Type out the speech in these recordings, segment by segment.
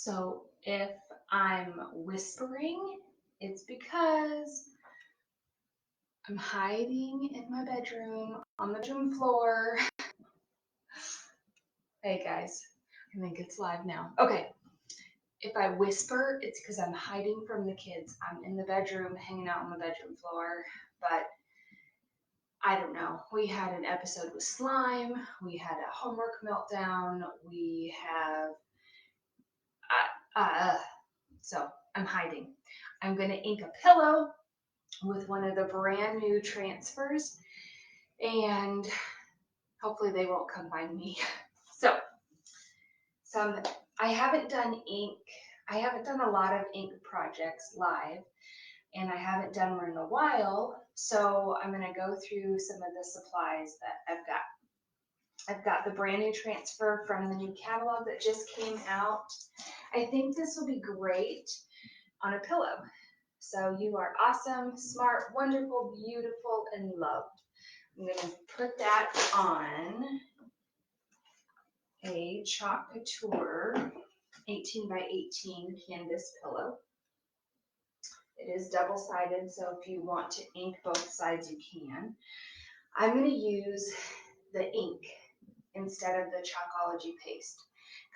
So if I'm whispering, it's because I'm hiding in my bedroom on the bedroom floor. Hey guys, I think it's live now. Okay, if I whisper, it's because I'm hiding from the kids. I'm in the bedroom, hanging out on the bedroom floor, but I don't know. We had an episode with slime, we had a homework meltdown, we have, so I'm hiding. I'm gonna ink a pillow with one of the brand new transfers, and hopefully they won't come find me. So I haven't done ink. I haven't done a lot of ink projects live, and I haven't done one in a while. So I'm gonna go through some of the supplies that I've got. I've got the brand new transfer from the new catalog that just came out. I think this will be great on a pillow. So you are awesome, smart, wonderful, beautiful, and loved. I'm going to put that on a Chalk Couture 18 by 18 canvas pillow. It is double-sided, so if you want to ink both sides, you can. I'm going to use the ink instead of the Chalkology paste.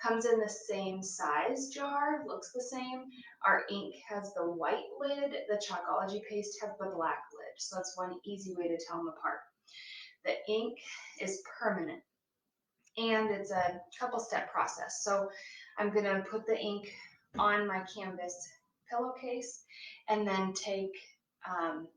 Comes in the same size jar, looks the same. Our ink has the white lid, the Chalkology paste has the black lid, so that's one easy way to tell them apart. The ink is permanent, and it's a couple-step process. So I'm gonna put the ink on my canvas pillowcase and then take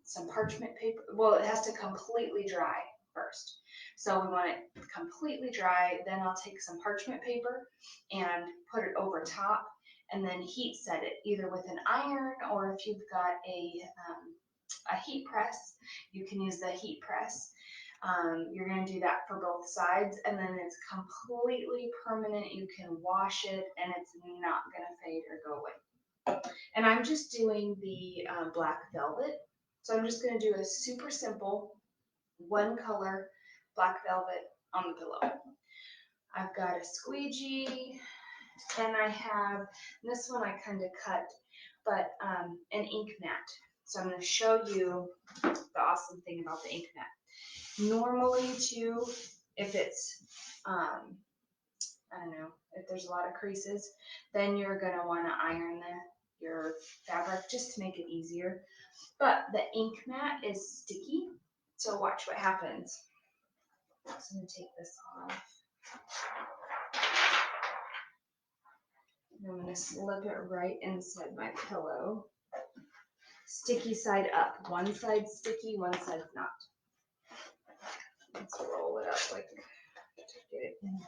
some parchment paper. Well, it has to completely dry first. So we want it completely dry, then I'll take some parchment paper and put it over top and then heat set it either with an iron, or if you've got a heat press, you can use the heat press. You're going to do that for both sides, and then it's completely permanent. You can wash it and it's not going to fade or go away. And I'm just doing the black velvet. So I'm just going to do a super simple one color black velvet on the pillow. I've got a squeegee, and I have, this one I kind of cut, but an ink mat. So I'm going to show you the awesome thing about the ink mat. Normally too, if it's, I don't know, if there's a lot of creases, then you're going to want to iron your fabric just to make it easier. But the ink mat is sticky, so watch what happens. So I'm going to take this off. And I'm going to slip it right inside my pillow. Sticky side up. One side's sticky, one side's not. Let's roll it up like to get it in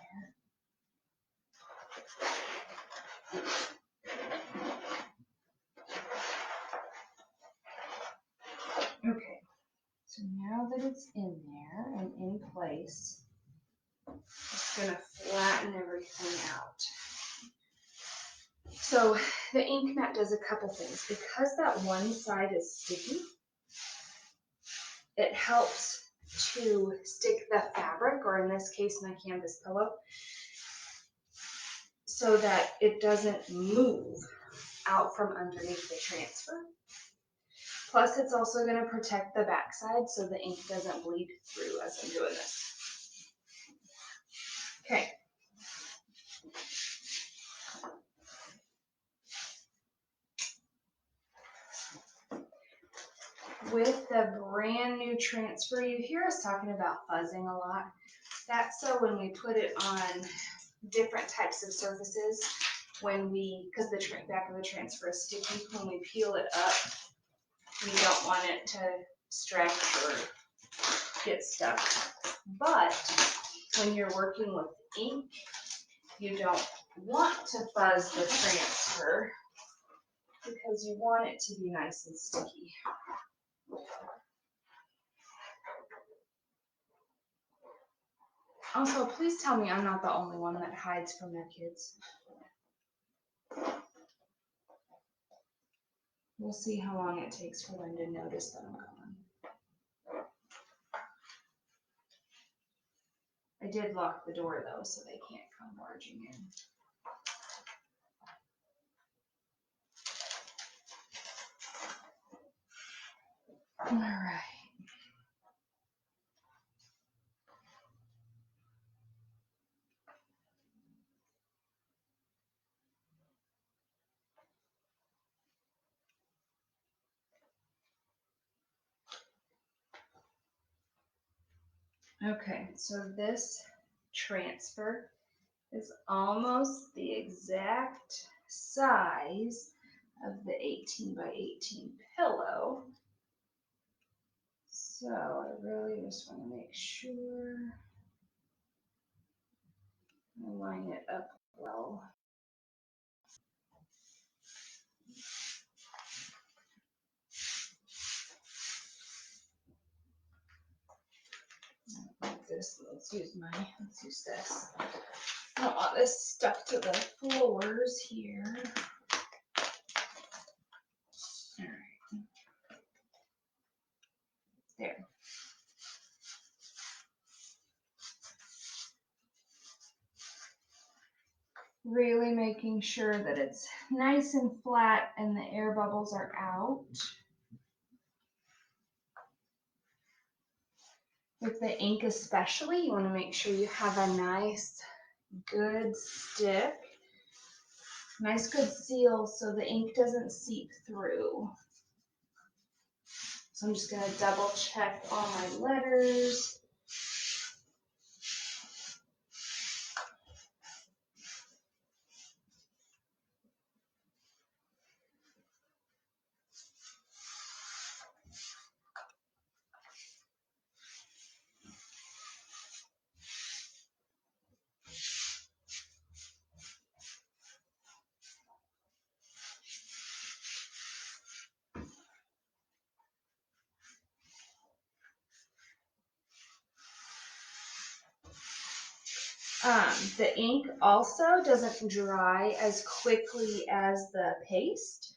there. Okay, so now that it's in there and in place, I'm just going to flatten everything out. So the ink mat does a couple things. Because that one side is sticky, it helps to stick the fabric, or in this case my canvas pillow, so that it doesn't move out from underneath the transfer. Plus it's also going to protect the backside so the ink doesn't bleed through as I'm doing this. Okay. With the brand new transfer, you hear us talking about fuzzing a lot. That's so when we put it on different types of surfaces, because the back of the transfer is sticky, when we peel it up, we don't want it to stretch or get stuck. But when you're working with ink, you don't want to fuzz the transfer because you want it to be nice and sticky. Also, please tell me I'm not the only one that hides from their kids. We'll see how long it takes for them to notice that I'm gone. I did lock the door though, so they can't come barging in. All right. Okay, so this transfer is almost the exact size of the 18 by 18 pillow. So I really just want to make sure I line it up well. Like this, let's use this. I don't want this stuck to the floors here. All right, there. Really making sure that it's nice and flat and the air bubbles are out. With the ink especially, you want to make sure you have a nice, good stick. Nice, good seal so the ink doesn't seep through. So I'm just going to double check all my letters. The ink also doesn't dry as quickly as the paste.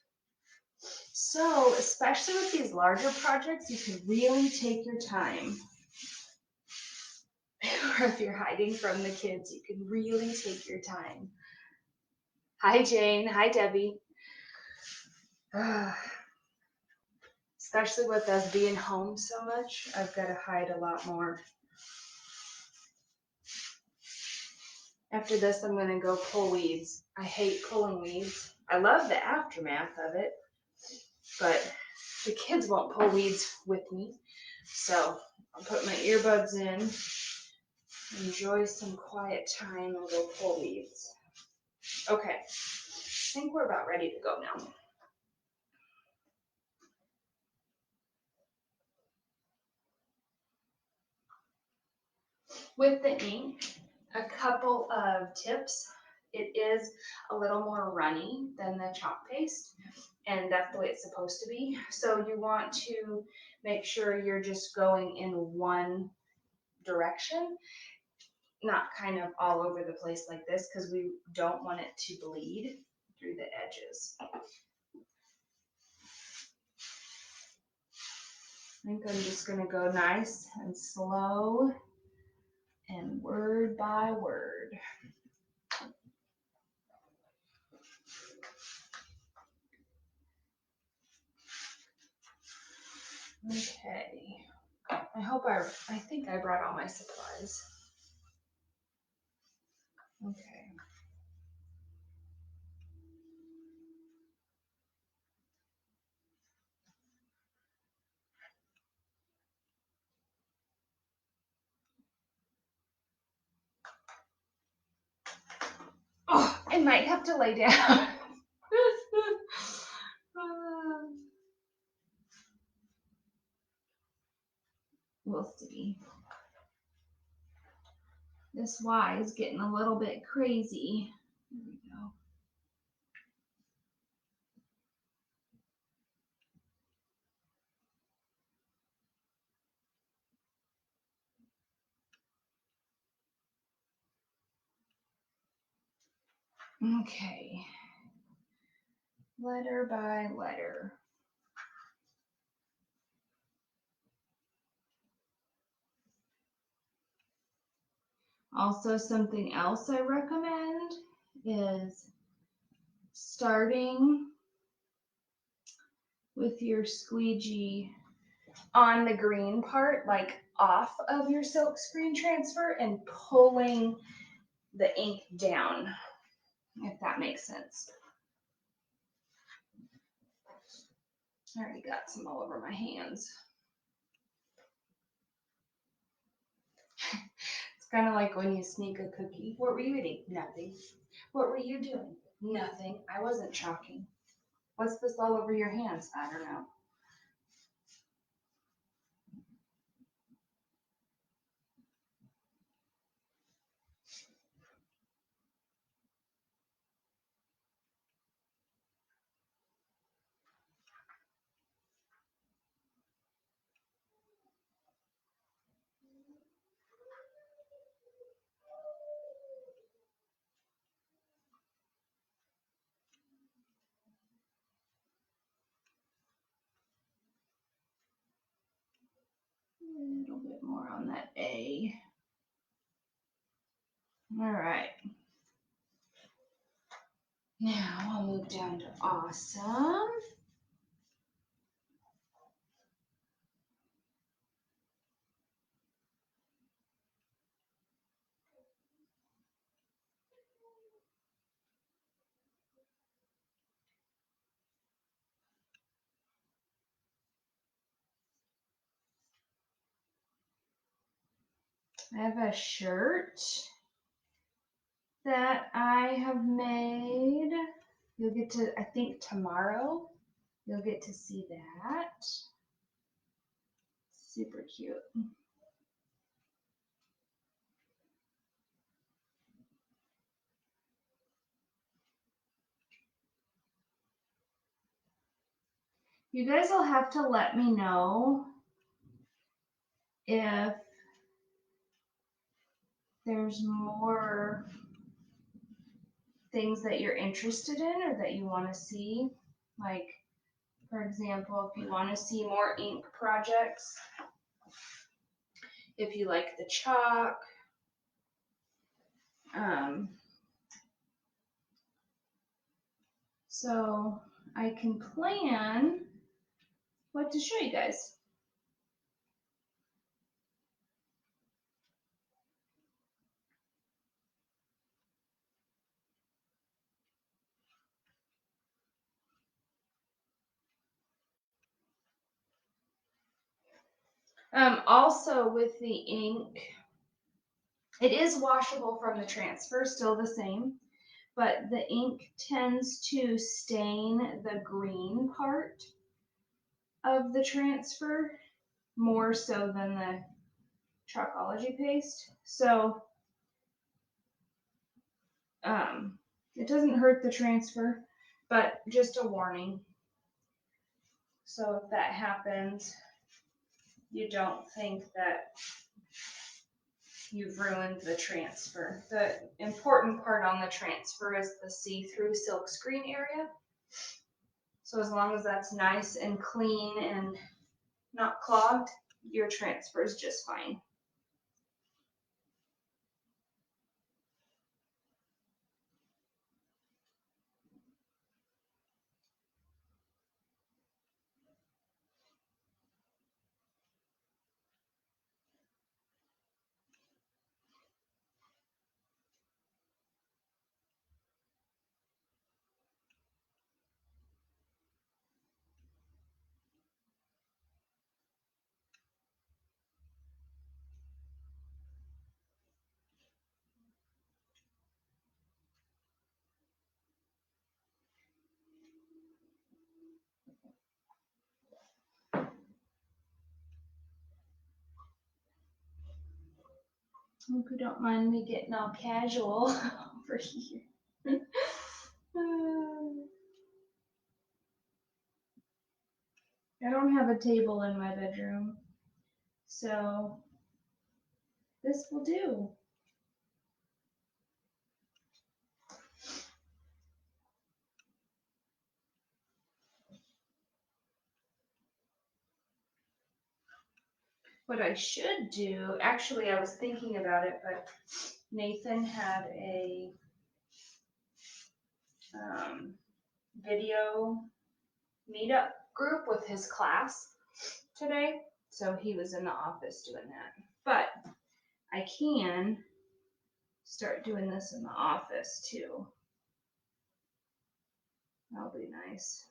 So, especially with these larger projects, you can really take your time. Or if you're hiding from the kids, you can really take your time. Hi, Jane. Hi, Debbie. Especially with us being home so much, I've got to hide a lot more. After this, I'm going to go pull weeds. I hate pulling weeds. I love the aftermath of it, but the kids won't pull weeds with me. So I'll put my earbuds in, enjoy some quiet time, and go pull weeds. Okay, I think we're about ready to go now. With the ink, a couple of tips. It is a little more runny than the chalk paste, and that's the way it's supposed to be. So you want to make sure you're just going in one direction, not kind of all over the place like this, because we don't want it to bleed through the edges. I think I'm just going to go nice and slow and word by word. Okay. I think I brought all my supplies. Okay. Oh, I might have to lay down. We'll see. This Y is getting a little bit crazy. There we go. Okay. Letter by letter. Also, something else I recommend is starting with your squeegee on the green part, like off of your silk screen transfer and pulling the ink down, if that makes sense. I already got some all over my hands. It's kind of like when you sneak a cookie. What were you eating? Nothing. What were you doing? Nothing. I wasn't chalking. What's this all over your hands? I don't know. A little bit more on that A. All right. Now I'll move down to awesome. I have a shirt that I have made. You'll get to, I think tomorrow, you'll get to see that. Super cute. You guys will have to let me know if there's more things that you're interested in or that you want to see. Like, for example, if you want to see more ink projects, if you like the chalk, so I can plan what to show you guys. Also with the ink, it is washable from the transfer, still the same, but the ink tends to stain the green part of the transfer more so than the Chalkology paste. So it doesn't hurt the transfer, but just a warning. So if that happens, you don't think that you've ruined the transfer. The important part on the transfer is the see-through silk screen area. So as long as that's nice and clean and not clogged, your transfer is just fine. Hope you don't mind me getting all casual over here. I don't have a table in my bedroom, so this will do. What I should do, actually I was thinking about it, but Nathan had a video meetup group with his class. today, so he was in the office doing that. But I can start doing this in the office too. That'll be nice.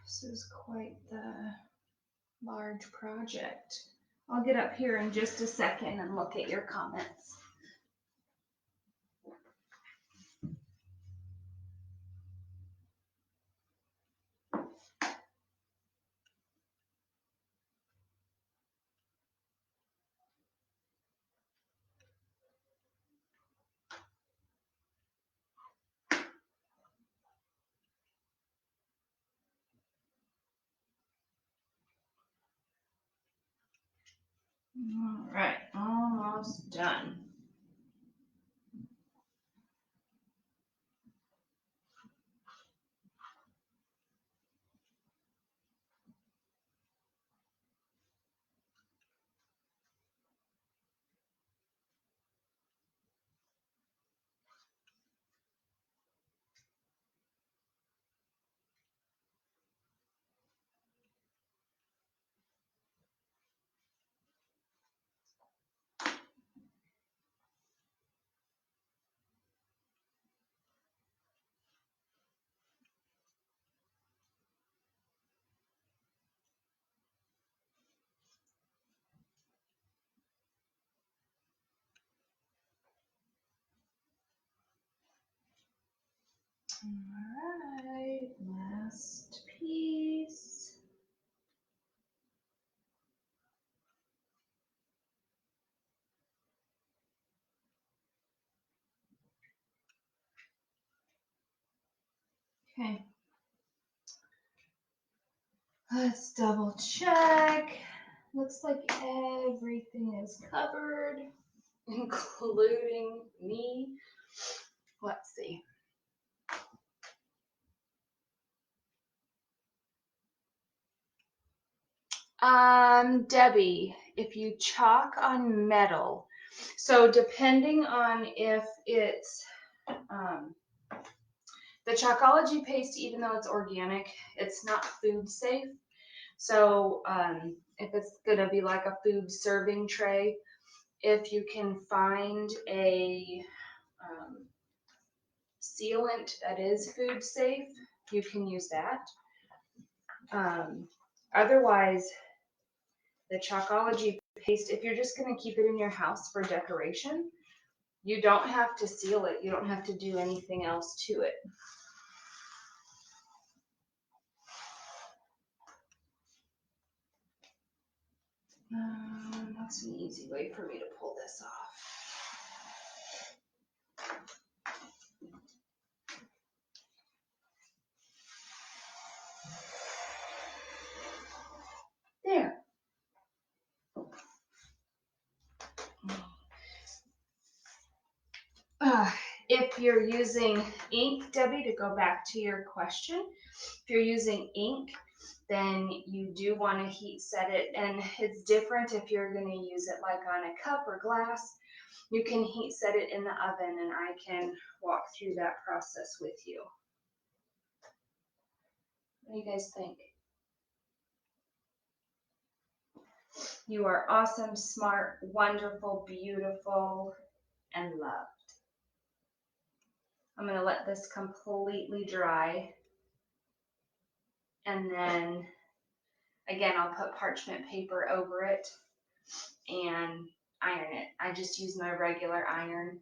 This is quite the large project. I'll get up here in just a second and look at your comments. All right, almost done. All right, last piece. Okay. Let's double check. Looks like everything is covered, including me. Let's see. Debbie, if you chalk on metal, so depending on if it's, the Chalkology paste, even though it's organic, it's not food safe. So if it's gonna be like a food serving tray, if you can find a sealant that is food safe, you can use that. Otherwise, the Chalkology paste, if you're just gonna keep it in your house for decoration, you don't have to seal it. You don't have to do anything else to it. That's an easy way for me to pull this off. There. If you're using ink, Debbie, to go back to your question, if you're using ink, then you do want to heat set it, and it's different if you're going to use it like on a cup or glass. You can heat set it in the oven, and I can walk through that process with you. What do you guys think? You are awesome, smart, wonderful, beautiful, and loved. I'm going to let this completely dry, and then again, I'll put parchment paper over it and iron it. I just use my regular iron.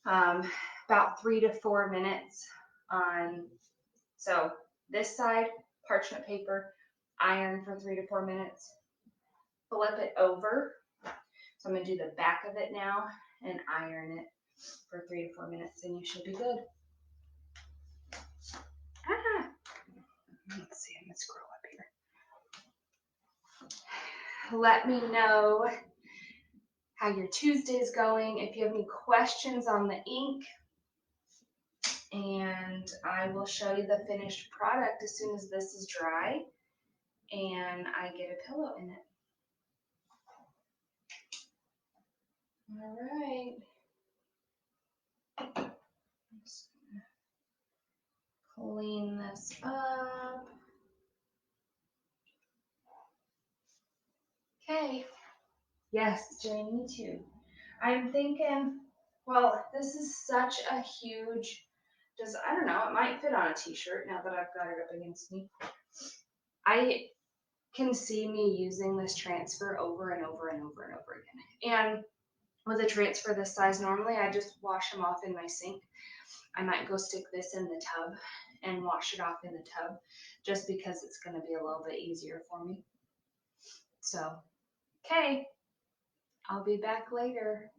About 3 to 4 minutes on, so this side, parchment paper, iron for 3 to 4 minutes, flip it over. So I'm gonna do the back of it now and iron it for 3 to 4 minutes and you should be good. Let's see, I'm gonna scroll up here. Let me know how your Tuesday is going. If you have any questions on the ink, and I will show you the finished product as soon as this is dry and I get a pillow in it. All right. I'm just gonna clean this up. Okay. Yes, Jane, me too. I'm thinking, well, this is such a huge, I don't know, it might fit on a t-shirt now that I've got it up against me. I can see me using this transfer over and over and over and over again. And with a transfer this size, normally I just wash them off in my sink. I might go stick this in the tub and wash it off in the tub just because it's going to be a little bit easier for me. So, okay, I'll be back later.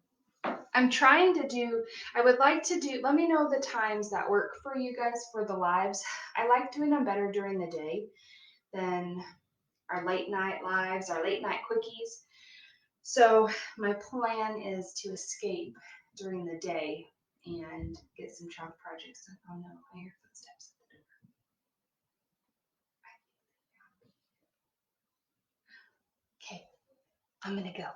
I'm trying to do, I would like to do, let me know the times that work for you guys for the lives. I like doing them better during the day than our late night lives, our late night quickies. So my plan is to escape during the day and get some chalk projects done. Oh no, I hear footsteps at the door. Okay, I'm gonna go.